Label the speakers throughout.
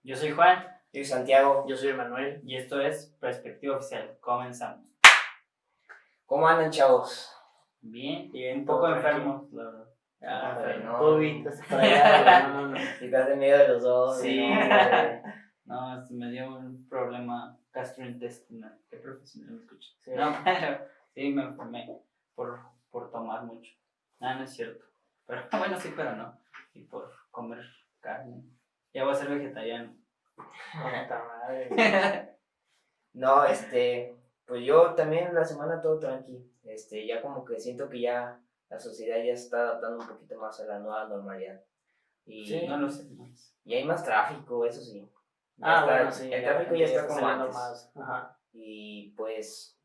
Speaker 1: Yo soy Juan.
Speaker 2: Yo soy Santiago.
Speaker 3: Yo soy Emanuel.
Speaker 1: Y esto es Perspectiva Oficial. Comenzamos.
Speaker 2: ¿Cómo andan, chavos?
Speaker 1: Bien,
Speaker 3: Bien,
Speaker 1: un poco
Speaker 3: todo
Speaker 1: enfermos, la verdad.
Speaker 2: No.
Speaker 3: COVID, hasta para allá, no.
Speaker 2: Si estás en medio de los dos.
Speaker 1: Sí.
Speaker 2: No.
Speaker 1: No, me dio un problema gastrointestinal. Qué profesional me escucho.
Speaker 3: Sí.
Speaker 1: No, pero sí me enfermé por tomar mucho. No es cierto. Pero bueno, sí, pero no. Y por comer carne. Ya voy a ser vegetariano.
Speaker 3: Puta madre.
Speaker 2: No, pues yo también la semana todo tranqui. Ya como que siento que ya la sociedad ya se está adaptando un poquito más a la nueva normalidad. Y,
Speaker 3: Sí.
Speaker 1: No lo sé.
Speaker 2: y hay más tráfico, eso sí.
Speaker 3: Bueno, sí.
Speaker 2: El tráfico ya está como
Speaker 3: saliendo
Speaker 2: antes.
Speaker 3: más. Ajá.
Speaker 2: Y pues,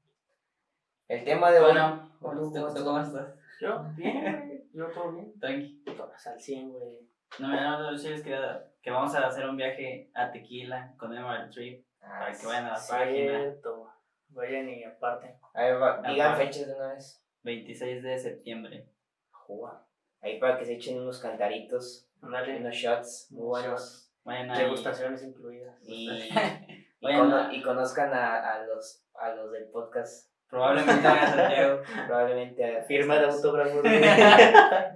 Speaker 2: el tema de hoy.
Speaker 1: Bueno,
Speaker 2: ¿Tú
Speaker 1: ¿cómo estás?
Speaker 3: Yo, bien, güey. Yo todo bien.
Speaker 1: Tranqui.
Speaker 3: Todas al 100, güey.
Speaker 1: No, sí les quería que vamos a hacer un viaje a Tequila con Emerald Trip para que vayan a la página.
Speaker 3: Cierto. Vayan y aparte.
Speaker 2: A ver, digan
Speaker 1: Aparte.
Speaker 2: fechas de una vez.
Speaker 1: 26 de septiembre.
Speaker 2: Joder. Ahí para que se echen unos cantaritos,
Speaker 3: Ándale.
Speaker 2: unos shots muy buenos.
Speaker 1: Vayan ahí.
Speaker 3: Degustaciones incluidas.
Speaker 2: Y conozcan a los del podcast.
Speaker 1: Probablemente haga Santiago.
Speaker 2: Probablemente
Speaker 3: Firma de autógrafos.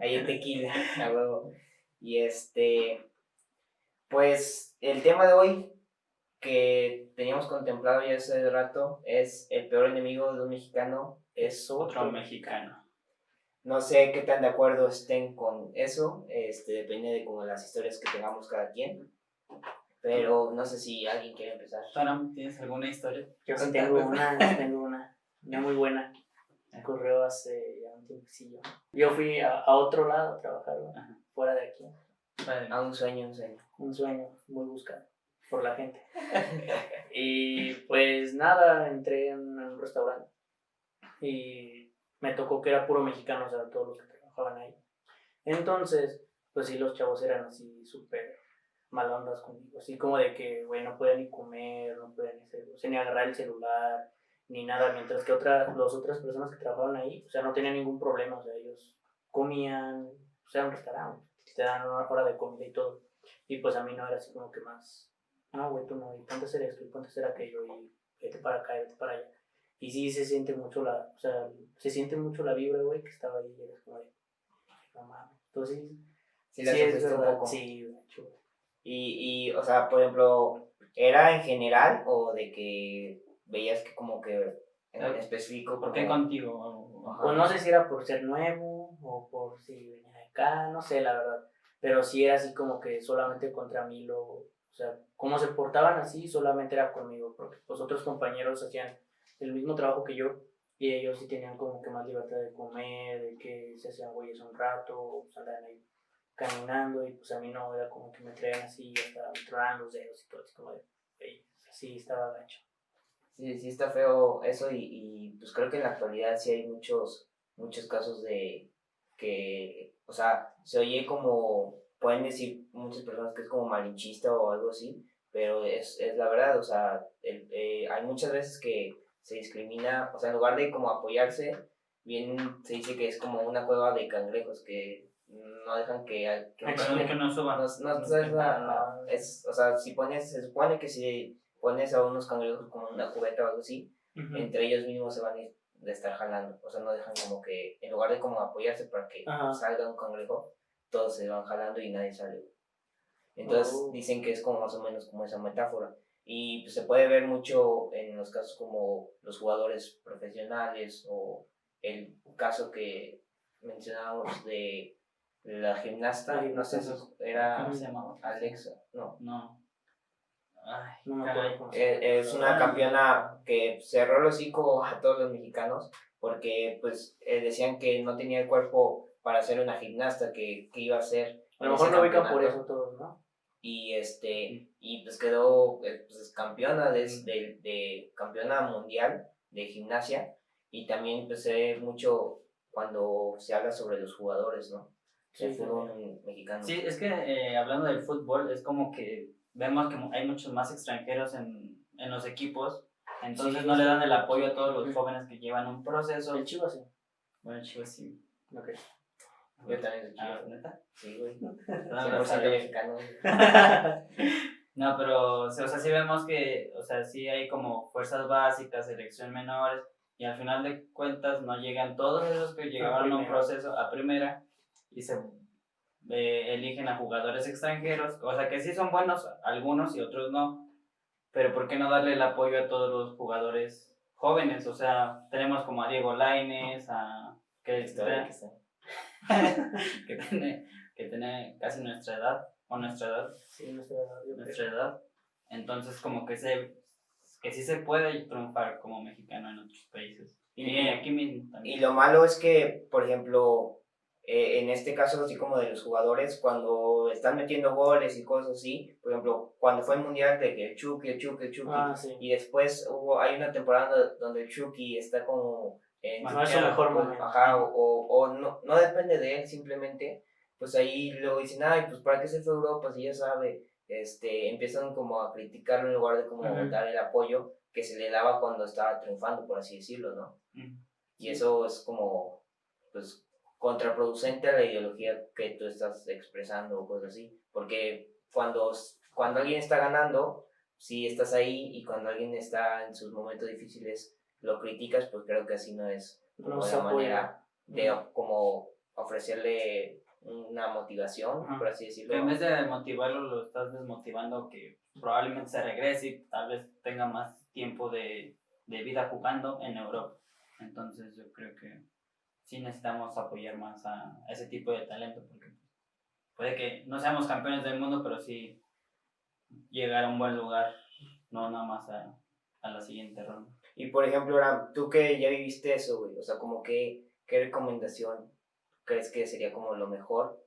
Speaker 2: ahí en Tequila, a huevo. Y pues el tema de hoy que teníamos contemplado ya hace rato es el peor enemigo de un mexicano es
Speaker 1: Otro mexicano.
Speaker 2: No sé qué tan de acuerdo estén con eso, depende de como las historias que tengamos cada quien, pero no sé si alguien quiere empezar.
Speaker 1: Bueno, ¿tienes alguna historia?
Speaker 3: Yo sí tengo una muy buena. Me ocurrió hace ya un tiempecillo. Yo fui a otro lado a trabajar, ¿no? Fuera de aquí.
Speaker 2: A un sueño.
Speaker 3: Un sueño muy buscado por la gente. Y pues nada, entré en un restaurante y me tocó que era puro mexicano, o sea, todos los que trabajaban ahí. Entonces, pues sí, los chavos eran así súper mal ondas conmigo, así como de que, güey, no pueden ni comer, no pueden ni agarrar el celular, ni nada, mientras que las otras personas que trabajaban ahí, o sea, no tenían ningún problema, o sea, ellos comían, o sea, un restaurante, te dan una hora de comida y todo, y pues a mí no era así como que más, no, güey, tú no, y ponte a hacer esto, y ponte a hacer aquello, y vete para acá, y vete para allá, y sí se siente mucho se siente mucho la vibra, güey, que estaba ahí, y eres como de, no mames, entonces,
Speaker 2: Sí, la
Speaker 3: sí es
Speaker 2: sufriste un
Speaker 3: verdad,
Speaker 2: poco.
Speaker 3: sí, mucho.
Speaker 2: Y, o sea, por ejemplo, ¿era en general o de que veías que como que en específico?
Speaker 1: ¿Por qué contigo?
Speaker 3: Pues no sé si era por ser nuevo o por si venía de acá, no sé la verdad. Pero sí era así como que solamente contra mí o sea, como se portaban así, solamente era conmigo, porque pues otros compañeros hacían el mismo trabajo que yo y ellos sí tenían como que más libertad de comer, de que se hacían güeyes un rato, o pues andaban ahí caminando y pues a mí no, era como que me traían así, hasta me tronaban los dedos y todo, así como de, así estaba gacho.
Speaker 2: Sí está feo eso y pues creo que en la actualidad sí hay muchos casos de que, o sea, se oye como, pueden decir muchas personas que es como malinchista o algo así, pero es la verdad, o sea, hay muchas veces que se discrimina, o sea, en lugar de como apoyarse, bien se dice que es como una cueva de cangrejos que no dejan que
Speaker 1: no suban.
Speaker 2: no, o sea, se supone que si pones a unos cangrejos como en una cubeta o algo así, entre ellos mismos se van a estar jalando, o sea, no dejan como que, en lugar de como apoyarse para que salga un cangrejo, todos se van jalando y nadie sale. Entonces dicen que es como más o menos como esa metáfora. Y pues, se puede ver mucho en los casos como los jugadores profesionales o el caso que mencionábamos de la gimnasta, no sé si era
Speaker 1: ¿Cómo se llamaba?
Speaker 2: Alexa, no.
Speaker 1: Ay,
Speaker 3: no me acuerdo.
Speaker 2: Es una campeona que cerró el hocico a todos los mexicanos porque pues decían que no tenía el cuerpo para ser una gimnasta, que iba a ser.
Speaker 3: A lo mejor lo ubican por eso todos, ¿no?
Speaker 2: Y y pues quedó pues, campeona de campeona mundial de gimnasia, y también pues sé mucho cuando se habla sobre los jugadores, ¿no?
Speaker 3: Sí,
Speaker 2: El fútbol mexicano.
Speaker 1: Sí, es que hablando del fútbol, es como que vemos que hay muchos más extranjeros en los equipos, entonces
Speaker 3: sí,
Speaker 1: no le dan el apoyo a todos los jóvenes que llevan un proceso.
Speaker 3: El Chivas sí.
Speaker 1: Bueno, el Chivas sí.
Speaker 3: Ok.
Speaker 2: Yo también soy Chivas.
Speaker 1: ¿Neta?
Speaker 2: Sí, güey.
Speaker 1: No,
Speaker 2: 100% mexicano.
Speaker 1: No, pero, o sea, sí vemos que, o sea, sí hay como fuerzas básicas, selección menores, y al final de cuentas no llegan todos esos que llegaban a un proceso a primera y se eligen a jugadores extranjeros, o sea, que sí son buenos algunos y otros no, pero ¿por qué no darle el apoyo a todos los jugadores jóvenes? O sea, tenemos como a Diego Lainez, a que tiene casi nuestra edad, o nuestra edad,
Speaker 3: Sí, nuestra edad, yo
Speaker 1: nuestra
Speaker 3: creo.
Speaker 1: edad. Entonces como que sí se puede triunfar como mexicano en otros países. Y aquí mismo
Speaker 2: Y
Speaker 1: también.
Speaker 2: lo malo es que, por ejemplo, en este caso, así como de los jugadores, cuando están metiendo goles y cosas así, por ejemplo, cuando fue el mundial de que el Chucky,
Speaker 3: Sí.
Speaker 2: y después hay una temporada donde el Chucky está como en
Speaker 3: No es su mejor
Speaker 2: pues,
Speaker 3: momento.
Speaker 2: ajá, o no depende de él, simplemente, pues ahí luego dicen, ay, pues para qué se fue a Europa si ya sabe, empiezan como a criticarlo en lugar de como dar el apoyo que se le daba cuando estaba triunfando, por así decirlo, ¿no? Y eso es como, pues, contraproducente a la ideología que tú estás expresando o cosas así. Porque cuando alguien está ganando, sí estás ahí, y cuando alguien está en sus momentos difíciles, lo criticas, pues creo que así no es como la manera de como ofrecerle una motivación, por así decirlo.
Speaker 1: Que en vez de motivarlo, lo estás desmotivando, que probablemente se regrese y tal vez tenga más tiempo de vida jugando en Europa. Entonces yo creo que sí necesitamos apoyar más a ese tipo de talento, porque puede que no seamos campeones del mundo, pero sí llegar a un buen lugar, no nada más a la siguiente ronda.
Speaker 2: Y por ejemplo, Aram, tú que ya viviste eso, güey, o sea, como qué recomendación crees que sería como lo mejor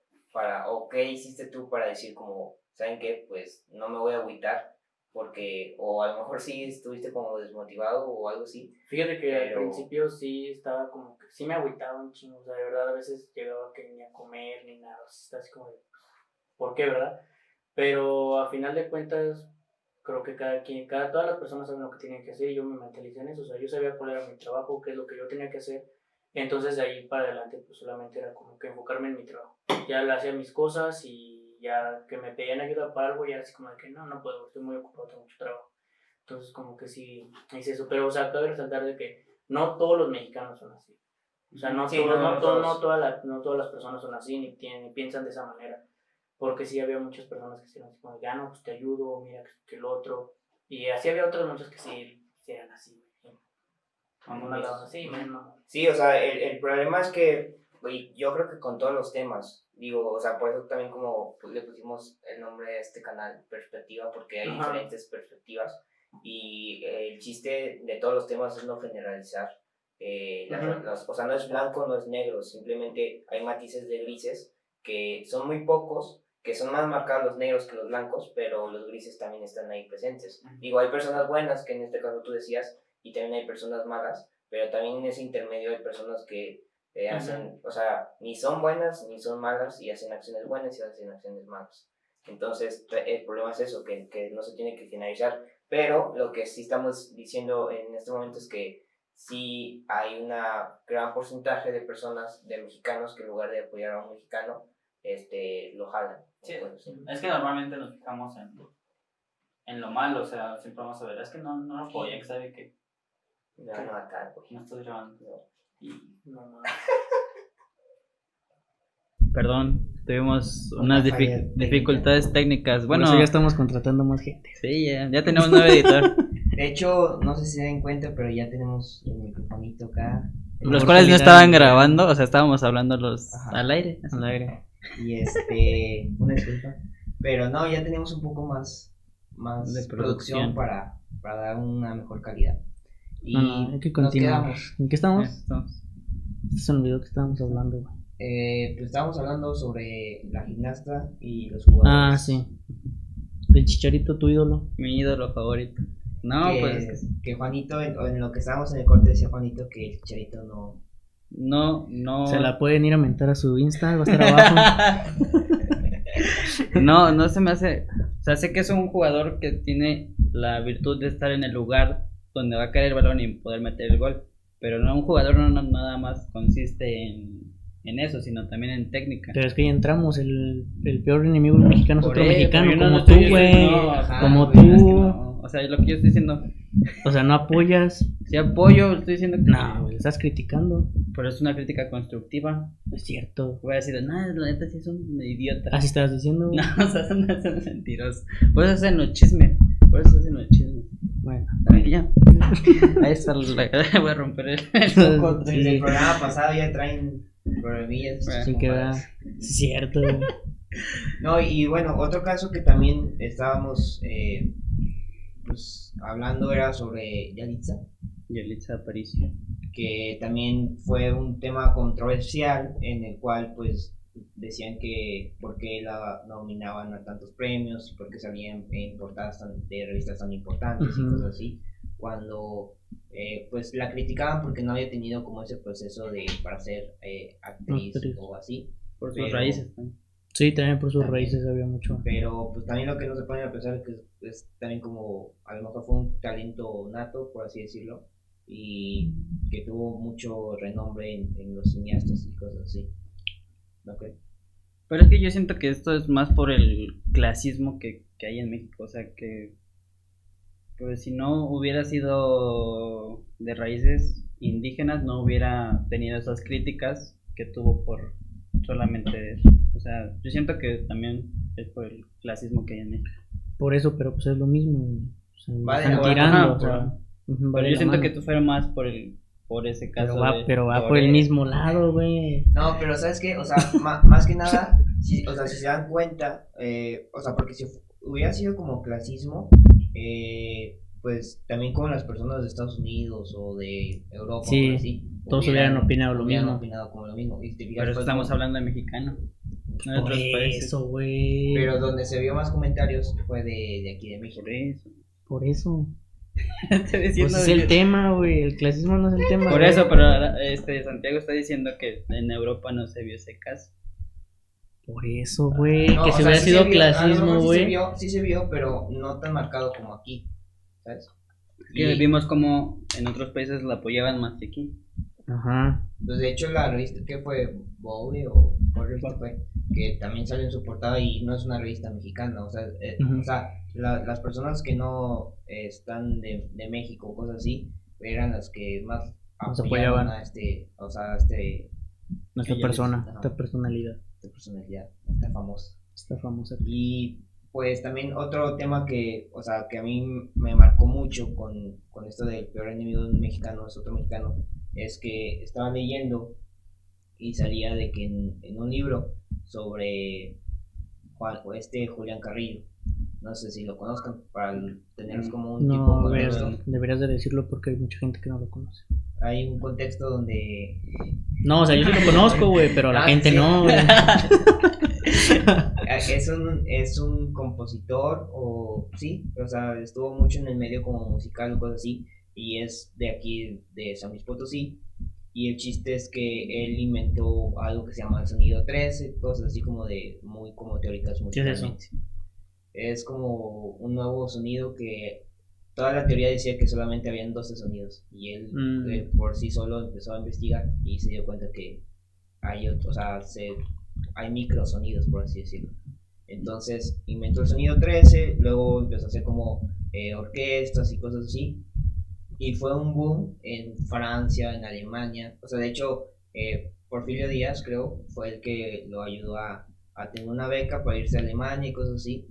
Speaker 2: o qué hiciste tú para decir como, ¿saben qué? Pues no me voy a agüitar, porque, o a lo mejor sí estuviste como desmotivado o algo así.
Speaker 3: Fíjate que al principio sí estaba como que sí me agüitaba un chingo, o sea, de verdad a veces llegaba que ni a comer ni nada, o sea, estaba así como de, ¿por qué, verdad? Pero a final de cuentas, creo que todas las personas saben lo que tienen que hacer, y yo me mentalicé en eso, o sea, yo sabía cuál era mi trabajo, qué es lo que yo tenía que hacer, entonces de ahí para adelante pues solamente era como que enfocarme en mi trabajo, ya le hacía mis cosas, y ya que me pedían ayuda para algo, ya era así como de que no puedo, estoy muy ocupado, tengo mucho trabajo. Entonces como que sí hice eso, pero o sea, cabe resaltar de que no todos los mexicanos son así. O sea, no todas las personas son así, ni piensan de esa manera. Porque sí había muchas personas que eran así como, ya no, pues te ayudo, mira que el otro. Y así había otras muchas que sí eran así.
Speaker 2: Sí, o sea, el problema es que, güey, yo creo que con todos los temas, digo, o sea, por eso también como pues, le pusimos el nombre a este canal, Perspectiva, porque hay diferentes perspectivas, y el chiste de todos los temas es no generalizar. O sea, no es blanco, no es negro, simplemente hay matices de grises que son muy pocos, que son más marcados los negros que los blancos, pero los grises también están ahí presentes. Digo, hay personas buenas, que en este caso tú decías, y también hay personas malas, pero también en ese intermedio hay personas que hacen, o sea, ni son buenas ni son malas, y hacen acciones buenas y hacen acciones malas. Entonces, el problema es eso, que no se tiene que generalizar. Pero lo que sí estamos diciendo en este momento es que sí hay un gran porcentaje de personas, de mexicanos, que en lugar de apoyar a un mexicano, lo jalan.
Speaker 1: Sí, es que normalmente nos fijamos en lo malo, o sea, siempre vamos a ver, es que no apoya, ¿sabe qué?
Speaker 2: Me van a matar, güey.
Speaker 1: No estoy grabando. No. Perdón, tuvimos unas dificultades técnicas. Bueno,
Speaker 3: por eso ya estamos contratando más gente.
Speaker 1: Sí, ya tenemos nuevo editor.
Speaker 2: De hecho, no sé si se den cuenta, pero ya tenemos el microfonito acá.
Speaker 1: Los cuales no estaban grabando, o sea, estábamos hablando al aire.
Speaker 2: Al aire. Y una disculpa. Pero no, ya tenemos un poco más de producción para dar una mejor calidad. Y
Speaker 3: hay que continuar. ¿En qué estamos? Se me olvidó que estábamos hablando.
Speaker 2: Pues estábamos hablando sobre la gimnasta y los jugadores.
Speaker 3: Ah, sí. El Chicharito, tu ídolo.
Speaker 1: Mi ídolo favorito. No, pues.
Speaker 2: Que Juanito, en lo que estábamos en el corte, decía Juanito que el Chicharito
Speaker 1: no.
Speaker 3: Se la pueden ir a mentar a su Insta, va a estar abajo.
Speaker 1: No se me hace. O sea, sé que es un jugador que tiene la virtud de estar en el lugar donde va a caer el balón y poder meter el gol. Pero no, un jugador no nada más consiste en en eso, sino también en técnica.
Speaker 3: Pero es que ya entramos, el peor enemigo mexicano es
Speaker 1: Por
Speaker 3: otro
Speaker 1: eso,
Speaker 3: mexicano,
Speaker 1: yo no
Speaker 3: como
Speaker 1: lo
Speaker 3: tú,
Speaker 1: estoy
Speaker 3: güey.
Speaker 1: diciendo,
Speaker 3: Como
Speaker 1: güey, es que
Speaker 3: tú.
Speaker 1: no. O sea, lo que yo estoy diciendo,
Speaker 3: O sea, no apoyas.
Speaker 1: si apoyo, estoy diciendo que
Speaker 3: No, güey, estás criticando.
Speaker 1: pero es una crítica constructiva.
Speaker 3: No es cierto.
Speaker 1: Voy a decir, no, la neta sí es un idiota.
Speaker 3: Así estabas diciendo.
Speaker 1: No, o sea, son mentirosos. Por eso hacen los chismes. Por eso hacen los chismes.
Speaker 3: Bueno,
Speaker 1: Ya. Ahí está la. Voy a romper el foco.
Speaker 2: Desde el programa pasado ya traen problemillas.
Speaker 1: Bueno,
Speaker 3: sí que va. Es cierto.
Speaker 2: No, y bueno, otro caso que también estábamos pues, hablando era sobre Yalitza,
Speaker 1: Yalitza Aparicio.
Speaker 2: que también fue un tema controversial en el cual pues decían que por qué la nominaban a tantos premios y por qué salían en portadas de revistas tan importantes y cosas así, cuando pues la criticaban porque no había tenido como ese proceso de para ser actriz o así.
Speaker 1: Por sus raíces también.
Speaker 3: Sí, también por sus raíces había mucho.
Speaker 2: Pero pues también lo que no se pone a pensar es que es también como a lo mejor fue un talento nato, por así decirlo, y que tuvo mucho renombre en los cineastas y cosas así. ¿No crees?
Speaker 1: Pero es que yo siento que esto es más por el clasismo que hay en México. O sea, que pues si no hubiera sido de raíces indígenas, no hubiera tenido esas críticas que tuvo por solamente eso. O sea, yo siento que también es por el clasismo que hay en México.
Speaker 3: Por eso, pero pues es lo mismo. O sea,
Speaker 2: Vale,
Speaker 3: están
Speaker 2: bueno,
Speaker 3: tirando.
Speaker 1: ajá,
Speaker 3: O sea,
Speaker 1: pero yo siento que tú fueras más por ese caso.
Speaker 3: Pero va por el mismo lado, güey.
Speaker 2: No, pero ¿sabes qué? O sea, más que nada, si se dan cuenta, o sea, porque si hubiera sido como clasismo, pues también como las personas de Estados Unidos o de Europa,
Speaker 3: sí,
Speaker 2: o así,
Speaker 3: todos hubieran opinado lo mismo.
Speaker 2: opinado como lo mismo. Y
Speaker 1: Pero estamos hablando de mexicano. No de
Speaker 3: Por
Speaker 1: otros países.
Speaker 3: eso, güey.
Speaker 2: Pero donde se vio más comentarios fue de aquí de México.
Speaker 1: Por eso.
Speaker 3: Por eso. Pues es el tema, güey. El clasismo no es el tema.
Speaker 1: Por
Speaker 3: güey.
Speaker 1: eso, pero Santiago está diciendo que en Europa no se vio ese caso.
Speaker 3: Por eso, güey.
Speaker 2: No,
Speaker 3: que
Speaker 2: o
Speaker 3: si
Speaker 2: sea,
Speaker 3: hubiera
Speaker 2: sí
Speaker 3: sido
Speaker 2: se vio, a lo
Speaker 3: clasismo,
Speaker 2: mejor
Speaker 3: güey.
Speaker 2: Sí se vio, pero no tan marcado como aquí, ¿sabes?
Speaker 1: Que vimos como en otros países la apoyaban más que aquí.
Speaker 3: Ajá.
Speaker 2: Pues de hecho la revista que fue Vogue o ¿cuál revista fue? Que también sale en su portada y no es una revista mexicana, o sea,
Speaker 3: Ujú.
Speaker 2: o sea las personas que no están de México o cosas así eran las que más
Speaker 3: Nos
Speaker 2: apoyaban
Speaker 3: apoyaban.
Speaker 2: a nuestra
Speaker 3: persona,
Speaker 2: Ajá.
Speaker 3: esta personalidad.
Speaker 2: personalidad, esta famosa.
Speaker 3: Esta famosa.
Speaker 2: Y pues también otro tema que, o sea, que a mí me marcó mucho con esto del peor enemigo de un mexicano es otro mexicano, es que estaba leyendo y salía de que en un libro sobre Julián Carrillo, no sé si lo conozcan, para tenerlos como un tipo
Speaker 3: No,
Speaker 2: de contexto.
Speaker 3: deberías de decirlo porque hay mucha gente que no lo conoce.
Speaker 2: Hay un contexto donde...
Speaker 3: No, o sea, yo sí lo conozco, güey, pero la gente
Speaker 2: sí.
Speaker 3: no, güey.
Speaker 2: Es un compositor, o sí, o sea, estuvo mucho en el medio como musical o cosas así, y es de aquí, de San Luis Potosí, y el chiste es que él inventó algo que se llama el sonido 13, cosas así como muy como teóricas musicalmente. Es como un nuevo sonido que toda la teoría decía que solamente habían 12 sonidos, y él por sí solo empezó a investigar y se dio cuenta que hay otros, o sea, hay microsonidos, por así decirlo. Entonces inventó el sonido 13, luego empezó a hacer como orquestas y cosas así, y fue un boom en Francia, en Alemania. O sea, de hecho, Porfirio Díaz, creo, fue el que lo ayudó a tener una beca para irse a Alemania y cosas así.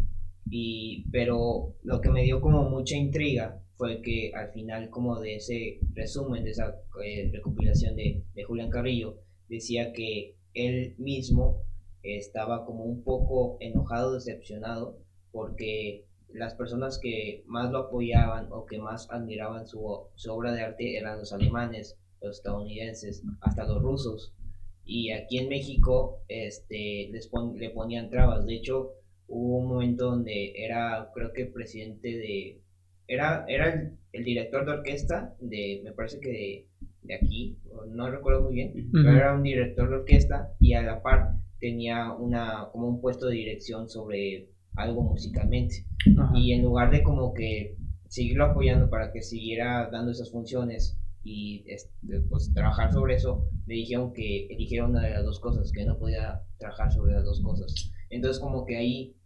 Speaker 2: Pero lo que me dio como mucha intriga fue que al final, como de ese resumen, de esa recopilación de Julián Carrillo, decía que él mismo estaba como un poco enojado, decepcionado, porque las personas que más lo apoyaban o que más admiraban su obra de arte eran los alemanes, los estadounidenses, hasta los rusos. Y aquí en México le ponían trabas. De hecho, hubo un momento donde era, creo que era el director de orquesta me parece que de aquí, no recuerdo muy bien, pero era un director de orquesta y a la par tenía como un puesto de dirección sobre algo musicalmente. Ajá. Y en lugar de como que seguirlo apoyando para que siguiera dando esas funciones y pues trabajar sobre eso, me dijeron que eligiera una de las dos cosas, que no podía trabajar sobre las dos cosas. Entonces como que ahí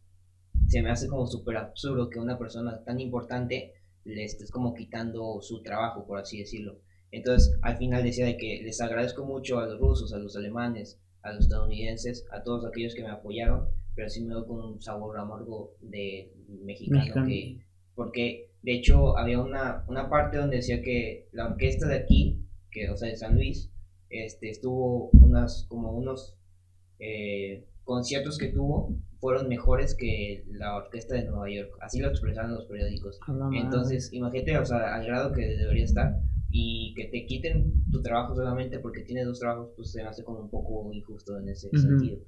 Speaker 2: se me hace como súper absurdo que una persona tan importante le estés como quitando su trabajo, por así decirlo. Entonces al final decía de que les agradezco mucho a los rusos, a los alemanes, a los estadounidenses, a todos aquellos que me apoyaron, pero sí me doy con un sabor amargo de mexicano. Que, porque de hecho había una parte donde decía que la orquesta de aquí, que, o sea, de San Luis, estuvo unos conciertos que tuvo fueron mejores que la orquesta de Nueva York, así lo expresaron los periódicos. Entonces imagínate, o sea, al grado que debería estar, y que te quiten tu trabajo solamente porque tienes dos trabajos, pues se me hace como un poco injusto en ese sentido.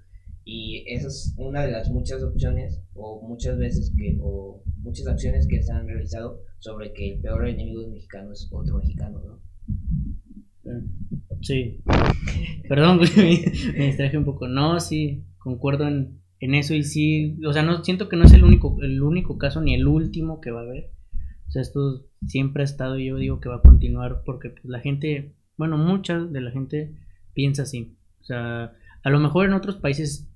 Speaker 2: Y esa es una de las muchas opciones o muchas veces o muchas acciones que se han realizado sobre que el peor enemigo del mexicano es otro mexicano, ¿no?
Speaker 3: Sí. Perdón, me distraje un poco. No, sí, concuerdo en eso y sí, o sea, no siento que no es el único caso ni el último que va a haber. O sea, esto siempre ha estado y yo digo que va a continuar porque pues, la gente, bueno, mucha de la gente piensa así. O sea, a lo mejor en otros países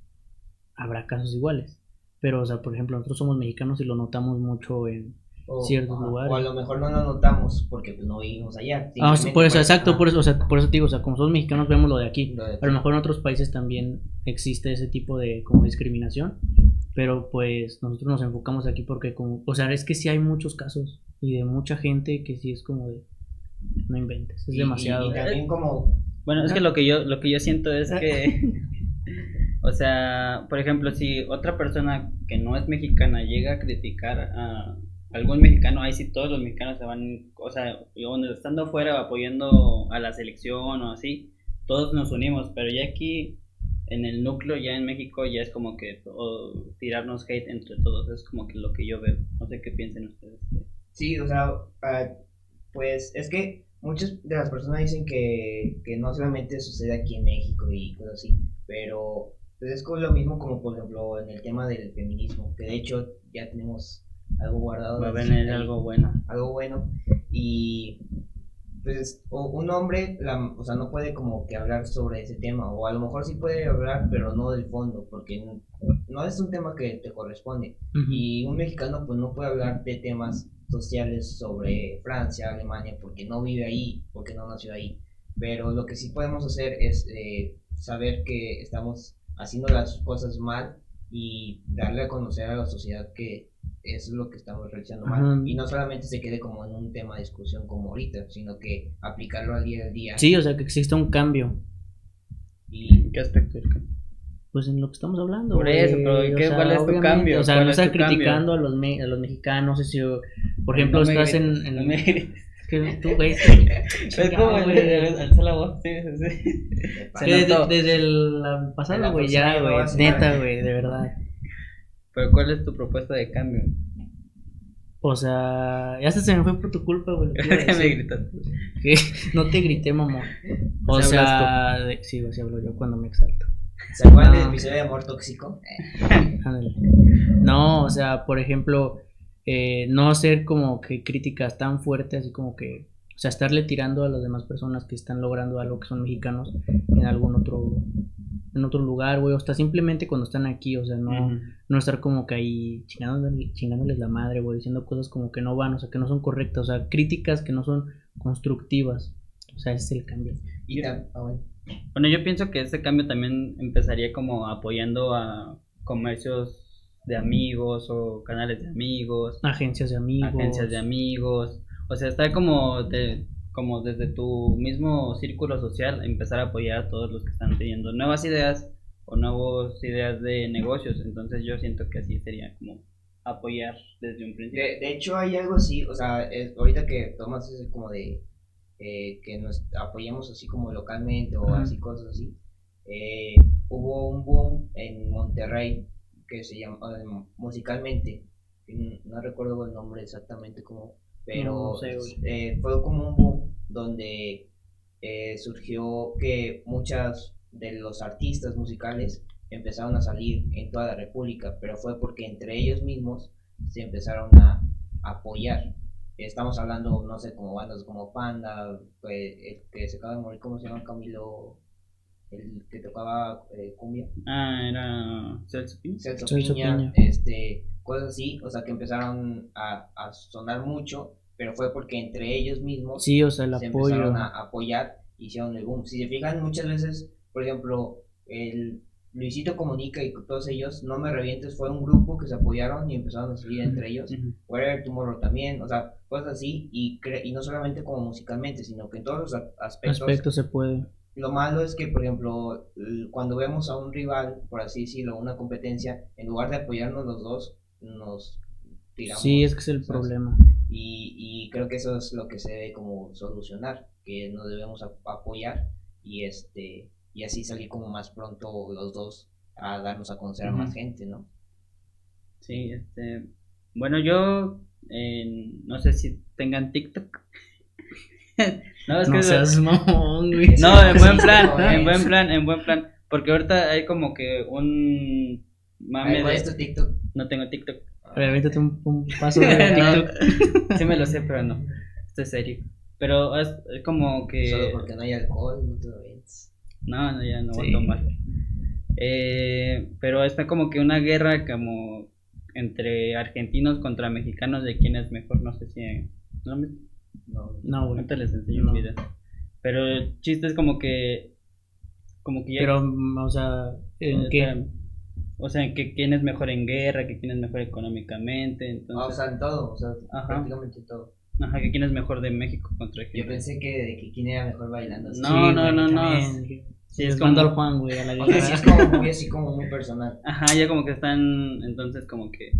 Speaker 3: habrá casos iguales, pero, o sea, por ejemplo, nosotros somos mexicanos y lo notamos mucho en ciertos lugares.
Speaker 2: O a lo mejor no lo notamos porque pues, no vivimos allá.
Speaker 3: Por eso, exacto, por eso te digo, o sea, como somos mexicanos vemos lo de aquí. A lo mejor en otros países también existe ese tipo de como discriminación, pero pues nosotros nos enfocamos aquí porque como, o sea, es que sí hay muchos casos y de mucha gente que sí es como de no inventes, es demasiado.
Speaker 2: Y también como
Speaker 1: bueno, es que lo que yo siento es que o sea, por ejemplo, si otra persona que no es mexicana llega a criticar a algún mexicano, ahí sí todos los mexicanos se van, o sea, estando afuera apoyando a la selección o así, todos nos unimos, pero ya aquí en el núcleo, ya en México, ya es como que tirarnos hate entre todos, es como que lo que yo veo, no sé qué piensen ustedes.
Speaker 2: Sí, o sea, pues es que muchas de las personas dicen que no solamente sucede aquí en México y cosas así, pero pues es lo mismo como por ejemplo en el tema del feminismo, que de hecho ya tenemos algo guardado.
Speaker 1: Va a venir algo bueno.
Speaker 2: Algo bueno. Y pues un hombre, o sea, no puede como que hablar sobre ese tema, o a lo mejor sí puede hablar, pero no del fondo, porque no es un tema que te corresponde. Y un mexicano pues no puede hablar de temas sociales sobre Francia, Alemania, porque no vive ahí, porque no nació ahí. Pero lo que sí podemos hacer es saber que estamos haciendo las cosas mal y darle a conocer a la sociedad que eso es lo que estamos realizando mal. Y no solamente se quede como en un tema de discusión como ahorita, sino que aplicarlo al día a día.
Speaker 3: Sí, o sea, que exista un cambio.
Speaker 1: ¿Y qué aspecto?
Speaker 3: Pues en lo que estamos hablando.
Speaker 1: Por eso, pero ¿cuál es tu cambio?
Speaker 3: O sea, no estar criticando a los mexicanos, no sé si, por ejemplo, no estás en que tú, güey.
Speaker 1: Es como alza la voz, sí.
Speaker 3: Desde el pasado, güey, ya, güey, neta, güey, de verdad.
Speaker 1: Pero ¿cuál es tu propuesta de cambio?
Speaker 3: O sea, ya se me fue por tu culpa, güey.
Speaker 1: ¿Qué me gritaste?
Speaker 3: No te grité, mamá. O sea, sí, así hablo yo cuando me exalto.
Speaker 2: ¿Se acuerdan del episodio de Amor Tóxico?
Speaker 3: No, o sea, por ejemplo, no hacer como que críticas tan fuertes, así como que, o sea, estarle tirando a las demás personas que están logrando algo que son mexicanos en algún otro lugar, güey, o hasta simplemente cuando están aquí, o sea, no estar como que ahí chingándoles la madre, güey, diciendo cosas como que no van, o sea, que no son correctas, o sea, críticas que no son constructivas, o sea, ese es el cambio.
Speaker 1: Bueno, yo pienso que ese cambio también empezaría como apoyando a comercios de amigos o canales de amigos,
Speaker 3: agencias de amigos,
Speaker 1: o sea, estar como desde tu mismo círculo social, empezar a apoyar a todos los que están teniendo nuevas ideas o nuevas ideas de negocios. Entonces yo siento que así sería como apoyar desde un principio.
Speaker 2: De hecho hay algo así, o sea, ahorita que tomas ese como de que nos apoyemos así como localmente o así cosas así, hubo un boom en Monterrey que se llama musicalmente, no recuerdo el nombre exactamente como, pero fue como un boom donde surgió que muchas de los artistas musicales empezaron a salir en toda la república, pero fue porque entre ellos mismos se empezaron a apoyar. Estamos hablando, no sé, como bandas como Panda, pues, el que se acaba de morir, ¿cómo se llama? Camilo, el que tocaba cumbia.
Speaker 1: Era Celso Piña.
Speaker 2: Celso
Speaker 4: Celso
Speaker 2: Piña,
Speaker 4: Piña.
Speaker 2: cosas así, o sea, que empezaron a sonar mucho, pero fue porque entre ellos mismos
Speaker 4: Sí, o sea, el
Speaker 2: se
Speaker 4: apoyo.
Speaker 2: empezaron a apoyar, hicieron el boom. Si se fijan, muchas veces, por ejemplo, el Luisito Comunica y todos ellos, No Me Revientes, fue un grupo que se apoyaron y empezaron a salir entre ellos. Whatever Tomorrow también, o sea, cosas así, y no solamente como musicalmente, sino que en todos los
Speaker 4: Aspecto se puede.
Speaker 2: lo malo es que, por ejemplo, cuando vemos a un rival, por así decirlo, una competencia, en lugar de apoyarnos los dos, nos tiramos.
Speaker 4: Sí, es que es el
Speaker 2: ¿sabes?
Speaker 4: problema.
Speaker 2: Y creo que eso es lo que se debe como solucionar, que nos debemos apoyar y así salir como más pronto los dos a darnos a conocer a más gente, ¿no?
Speaker 1: Sí, bueno, yo no sé si tengan TikTok. No, es que
Speaker 4: No seas mamón, güey.
Speaker 1: no, en buen plan,
Speaker 2: No,
Speaker 1: en buen plan, porque ahorita hay como que un mame
Speaker 2: ¿Cuál
Speaker 1: de
Speaker 2: es tu TikTok?
Speaker 1: no tengo TikTok.
Speaker 4: A ver, avéntate un paso de TikTok.
Speaker 1: Sí me lo sé, pero no. Estoy serio. Pero es como que
Speaker 2: Solo porque no hay alcohol, no te lo ves.
Speaker 1: no, ya no voy
Speaker 4: Sí.
Speaker 1: a tomar. Pero está como que una guerra como entre argentinos contra mexicanos de quién es mejor, no sé si no me
Speaker 2: No,
Speaker 4: güey.
Speaker 1: ahorita les enseño
Speaker 4: No.
Speaker 1: un video. Pero el chiste es como que ya
Speaker 4: Pero, o sea, ¿en qué?
Speaker 1: o sea, que quién es mejor en guerra, que quién es mejor económicamente,
Speaker 2: o
Speaker 1: entonces,
Speaker 2: sea, en todo, o sea,
Speaker 1: Ajá.
Speaker 2: prácticamente todo.
Speaker 1: ajá, que quién es mejor de México contra
Speaker 2: Yo
Speaker 1: Argentina.
Speaker 2: pensé que quién era mejor bailando.
Speaker 1: No,
Speaker 4: Sí,
Speaker 1: no,
Speaker 4: güey,
Speaker 1: no, no.
Speaker 4: también, dije,
Speaker 1: Sí,
Speaker 4: les
Speaker 1: es
Speaker 4: mando
Speaker 1: como-
Speaker 4: al Juan, güey, a la
Speaker 2: O sea, sí
Speaker 4: guerra.
Speaker 2: es como muy personal.
Speaker 1: Ajá, ya como que están, entonces como que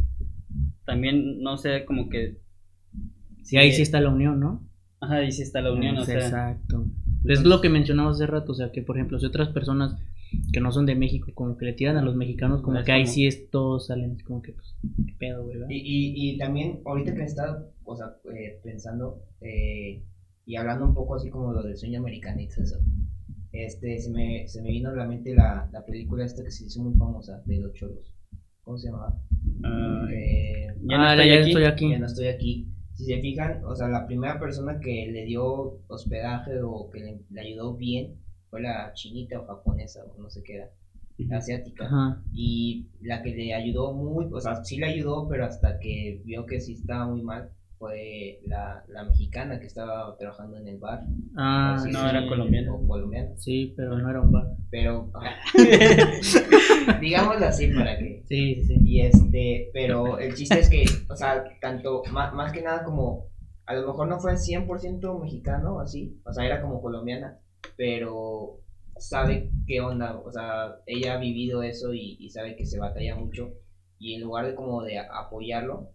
Speaker 1: también, no sé, como que
Speaker 4: Sí, ahí sí está la unión, ¿no?
Speaker 1: ajá, y sí está la unión, o sea,
Speaker 4: Exacto. Es lo que mencionabas hace rato, o sea, que por ejemplo, si otras personas que no son de México, como que le tiran a los mexicanos, como
Speaker 1: Es
Speaker 4: que ahí
Speaker 1: como-
Speaker 4: sí todos salen, como que, pues, qué pedo, güey, ¿verdad?
Speaker 2: Y también, ahorita que está, o sea, pensando y hablando un poco así como lo del sueño americanista, eso, se me vino a la mente la película esta que se hizo muy famosa de los cholos. ¿Cómo se llamaba?
Speaker 1: ah,
Speaker 4: Ya estoy aquí.
Speaker 2: Ya no estoy aquí. Si se fijan, o sea, la primera persona que le dio hospedaje o que le ayudó bien fue la chinita o japonesa o no sé qué era, asiática.
Speaker 4: Ajá.
Speaker 2: Y la que le ayudó muy, o sea, sí le ayudó, pero hasta que vio que sí estaba muy mal, fue la mexicana que estaba trabajando en el bar.
Speaker 4: Ah,
Speaker 2: Así
Speaker 1: no,
Speaker 2: se-
Speaker 1: era colombiana.
Speaker 2: O colombiana.
Speaker 4: Sí, pero no era un bar.
Speaker 2: Pero, digámoslo así para que.
Speaker 4: Sí, sí.
Speaker 2: Pero el chiste es que, o sea, tanto, más que nada como, a lo mejor no fue 100% mexicano, así, o sea, era como colombiana, pero sabe qué onda, o sea, ella ha vivido eso y sabe que se batalla mucho, y en lugar de como de apoyarlo,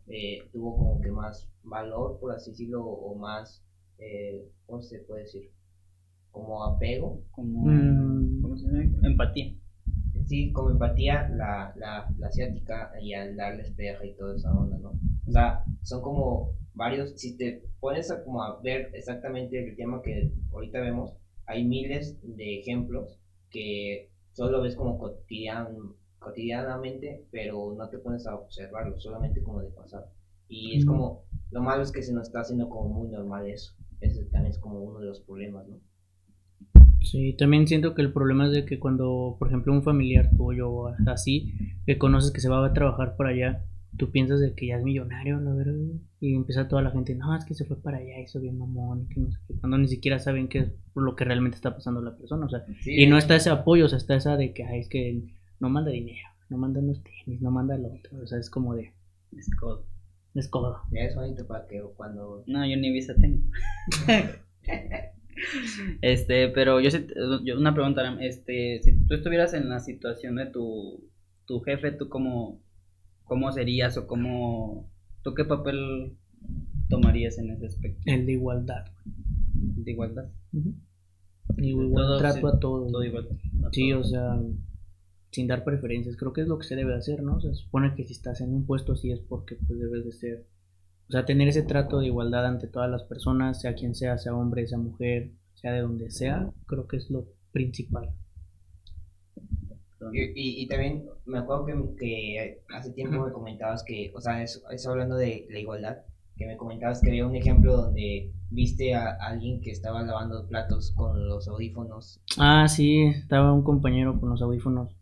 Speaker 2: tuvo como que más valor, por así decirlo, o más, ¿cómo se puede decir? Como apego.
Speaker 1: como
Speaker 4: Mm.
Speaker 1: ¿cómo se llama? Empatía.
Speaker 2: Sí, como empatía la asiática y al darle hospedaje y toda esa onda, ¿no? O sea, son como varios, si te pones a como a ver exactamente el tema que ahorita vemos, hay miles de ejemplos que solo ves como cotidianamente, pero no te pones a observarlo, solamente como de pasar. Y es como, lo malo es que se nos está haciendo como muy normal eso. Ese también es como uno de los problemas, ¿no?
Speaker 4: Sí, también siento que el problema es de que cuando, por ejemplo, un familiar tuyo o así, que conoces que se va a trabajar para allá, tú piensas de que ya es millonario, la verdad, y empieza toda la gente, no, es que se fue para allá, hizo bien mamón, y que no sé qué, cuando ni siquiera saben qué es lo que realmente está pasando a la persona, o sea,
Speaker 2: Sí,
Speaker 4: y no está ese apoyo, o sea, está esa de que, ay, es que no manda dinero, no manda los tenis, no manda el otro, o sea, es como de,
Speaker 1: Es codo.
Speaker 4: es codo.
Speaker 2: Ya es bonito para que cuando...
Speaker 1: No, yo ni visa tengo. Pero yo una pregunta, Aram, si tú estuvieras en la situación de tu jefe, ¿tú cómo serías o tú qué papel tomarías en ese aspecto
Speaker 4: El de igualdad.
Speaker 1: de igualdad?
Speaker 4: Y igual
Speaker 1: Todo,
Speaker 4: trato
Speaker 1: sí,
Speaker 4: a todos.
Speaker 1: Todo igual.
Speaker 4: Sí,
Speaker 1: Todo.
Speaker 4: o sea, sin dar preferencias, creo que es lo que se debe hacer, ¿no? Se supone que si estás en un puesto así es porque pues debes de ser, o sea, tener ese trato de igualdad ante todas las personas, sea quien sea hombre, sea mujer, sea de donde sea, creo que es lo principal.
Speaker 2: Y también me acuerdo que hace tiempo me comentabas que, o sea, eso hablando de la igualdad, que me comentabas que había un ejemplo donde viste a alguien que estaba lavando platos con los audífonos.
Speaker 4: Ah, sí, estaba un compañero con los audífonos.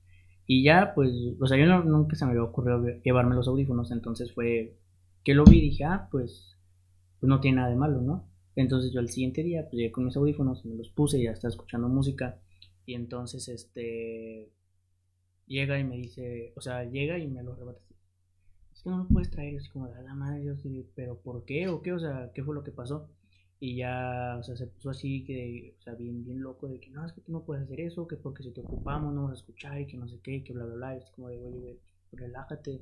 Speaker 4: Y ya, pues, o sea, nunca se me había ocurrido llevarme los audífonos. Entonces fue que lo vi y dije, pues no tiene nada de malo, ¿no? Entonces yo al siguiente día, pues llegué con mis audífonos, me los puse y ya estaba escuchando música. Y entonces, llega y me dice, o sea, llega y me lo arrebata así. Es que no lo puedes traer, yo así como, a la madre, yo así, pero ¿por qué? ¿O qué? O sea, ¿qué fue lo que pasó? Y ya, o sea, se puso así, que, o sea, bien loco, de que no, es que tú no puedes hacer eso, que porque si te ocupamos no vas a escuchar y que no sé qué, que bla, bla, bla. Y es como de, oye, relájate.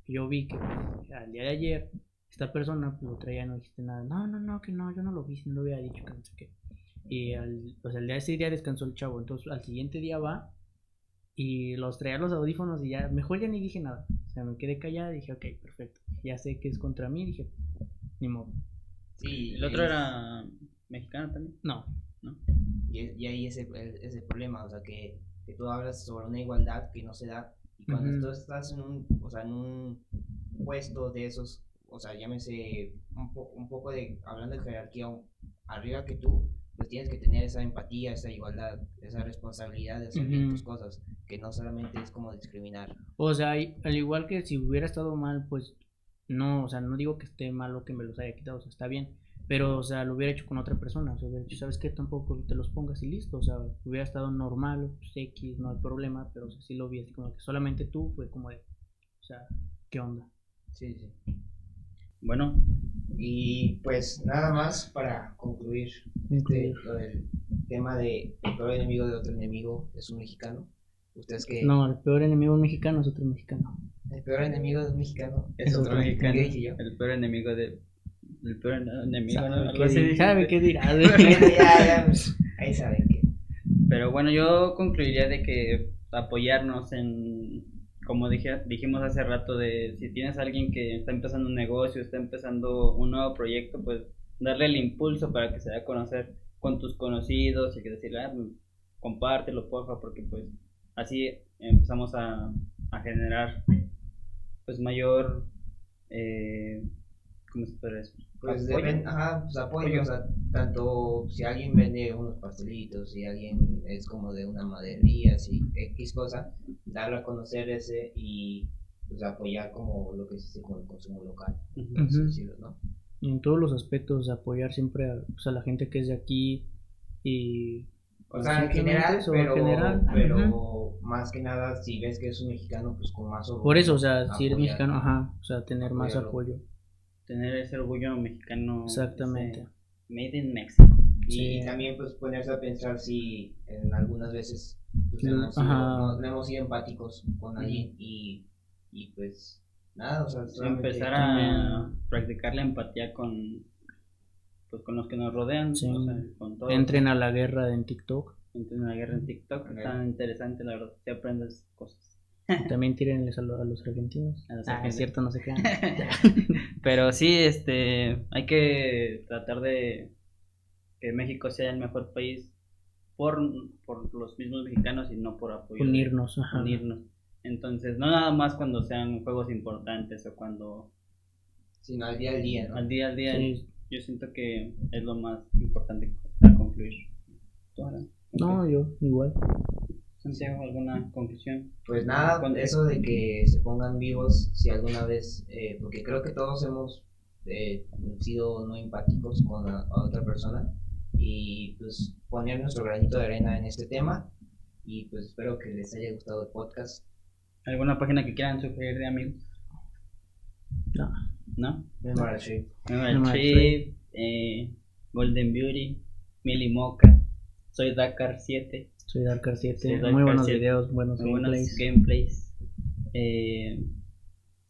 Speaker 4: Y yo vi que pues, al día de ayer, esta persona pues, lo traía, no dijiste nada. No, que no, yo no lo vi, si no lo hubiera dicho, que no sé qué. Y pues el día de ese día descansó el chavo. Entonces al siguiente día va y los traía los audífonos y ya, mejor ya ni dije nada. O sea, me quedé callada y dije, ok, perfecto. Ya sé que es contra mí, dije, ni modo.
Speaker 1: Sí, el otro era mexicano también.
Speaker 4: No.
Speaker 2: Y ahí es el problema, o sea, que tú hablas sobre una igualdad que no se da. Y cuando tú estás en un puesto de esos, o sea, llámese un poco de, hablando de jerarquía arriba que tú, pues tienes que tener esa empatía, esa igualdad, esa responsabilidad de hacer bien tus cosas, que no solamente es como discriminar.
Speaker 4: O sea, al igual que si hubiera estado mal, pues no, o sea, no digo que esté mal o que me los haya quitado, o sea, está bien, pero, o sea, lo hubiera hecho con otra persona, o sea, hubiera dicho, ¿sabes qué? Tampoco te los pongas y listo, o sea, hubiera estado normal, pues X, no hay problema, pero o sea, sí lo vi así como que solamente tú, fue como de, o sea, ¿qué onda?
Speaker 2: Sí.
Speaker 1: Bueno,
Speaker 2: y pues nada más para concluir lo del tema de el peor enemigo de otro enemigo es un mexicano. ¿Ustedes qué?
Speaker 4: No, el peor enemigo mexicano es otro mexicano.
Speaker 2: El peor enemigo de un mexicano
Speaker 1: es otro mexicano.
Speaker 2: ¿Qué dije yo?
Speaker 1: El peor enemigo de... El peor enemigo,
Speaker 4: ¿Sabe qué dirá?
Speaker 2: Ya, ahí saben que.
Speaker 1: Pero bueno, yo concluiría de que apoyarnos en, como dijimos hace rato, de si tienes a alguien que está empezando un negocio, está empezando un nuevo proyecto, pues darle el impulso para que se dé a conocer con tus conocidos y que decirle, compártelo porfa, porque pues así empezamos a generar pues mayor, ¿cómo se puede decir?
Speaker 2: Pues apoyo, o sea, tanto si alguien vende unos pastelitos, si alguien es como de una maderería, si X cosa, darlo a conocer ese y pues apoyar como lo que se dice con el consumo local, por así decirlo, ¿no?
Speaker 4: Y en todos los aspectos, apoyar siempre a la gente que es de aquí y...
Speaker 2: O sea, en general, pero más que nada, si ves que es un mexicano, pues con más orgullo.
Speaker 4: Por eso, o sea, si eres mexicano, o sea, tener más apoyo.
Speaker 1: Tener ese orgullo mexicano.
Speaker 4: Exactamente.
Speaker 1: Made in Mexico.
Speaker 2: Y también pues ponerse a pensar si en algunas veces pues, no hemos sido empáticos con alguien y pues nada, o sea,
Speaker 1: empezar a practicar la empatía con los que nos rodean.
Speaker 4: Sí.
Speaker 1: O sea, con todos.
Speaker 4: Entren a la guerra en TikTok.
Speaker 1: Entren a la guerra en TikTok, está interesante, la verdad, te aprendes cosas.
Speaker 4: También tírenles a los argentinos. Es cierto, no se quedan.
Speaker 1: Pero sí, hay que tratar de que México sea el mejor país por los mismos mexicanos y no por apoyo.
Speaker 4: Unirnos.
Speaker 1: Entonces, no nada más cuando sean juegos importantes o cuando...
Speaker 2: Sino al día al día, ¿no?
Speaker 1: Al día al día,
Speaker 4: sí.
Speaker 1: Yo siento que es lo más importante para concluir.
Speaker 4: No, yo igual.
Speaker 1: Santiago, ¿alguna conclusión?
Speaker 2: Pues nada, eso de que se pongan vivos si alguna vez, porque creo que todos hemos sido no empáticos con a otra persona y pues poner nuestro granito de arena en este tema y pues espero que les haya gustado el podcast.
Speaker 1: ¿Alguna página que quieran sugerir de amigos? ¿No?
Speaker 2: Memorial
Speaker 1: Trip, Golden Beauty, Mili Mocha, Soy Dakar 7.
Speaker 4: Muy buenos videos, buenos
Speaker 1: gameplays.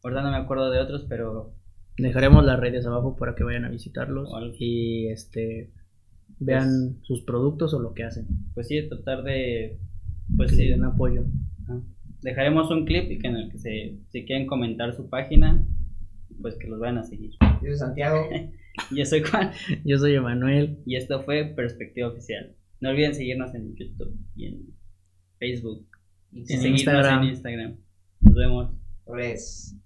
Speaker 1: Ahorita no me acuerdo de otros, pero
Speaker 4: dejaremos las redes abajo para que vayan a visitarlos y vean sus productos o lo que hacen.
Speaker 1: Pues sí, tratar de
Speaker 4: den apoyo.
Speaker 1: Dejaremos un clip y que en el que si quieren comentar su página, pues que los vayan a seguir.
Speaker 2: Yo soy Santiago.
Speaker 1: Yo soy Juan.
Speaker 4: Yo soy Emanuel.
Speaker 1: Y esto fue Perspectiva Oficial. No olviden seguirnos en YouTube y en Facebook. Y seguirnos en Instagram. Nos vemos.
Speaker 2: Pues.